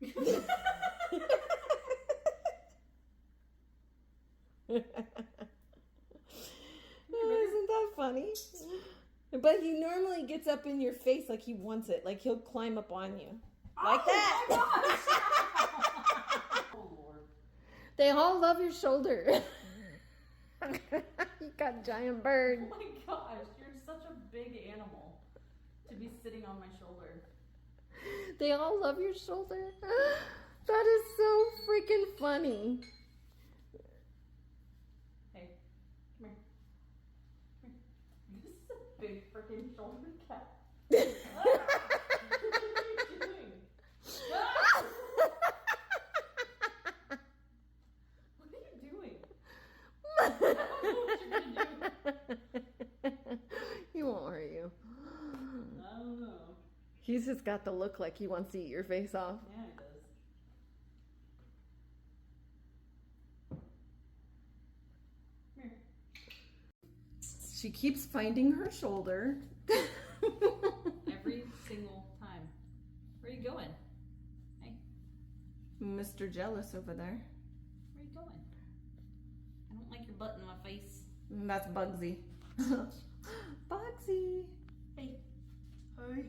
Isn't that funny? But he normally gets up in your face like he wants it. Like he'll climb up on you. Like that. Oh, Lord. They all love your shoulder. You got a giant bird. Oh my gosh, you're such a big animal to be sitting on my shoulder. They all love your shoulder. That is so freaking funny. Hey, come here. Come here. This is a big freaking shoulder cat. What are you doing? What are you doing? I don't know what you're gonna do. He won't hurt you. I don't know. He's just got the look like he wants to eat your face off. Yeah, it does. Come here. She keeps finding her shoulder. Every single time. Where are you going? Hey, Mr. Jealous over there. where are you going? I don't like your butt in my face. That's Bugsy. Bugsy. Hey. Hi.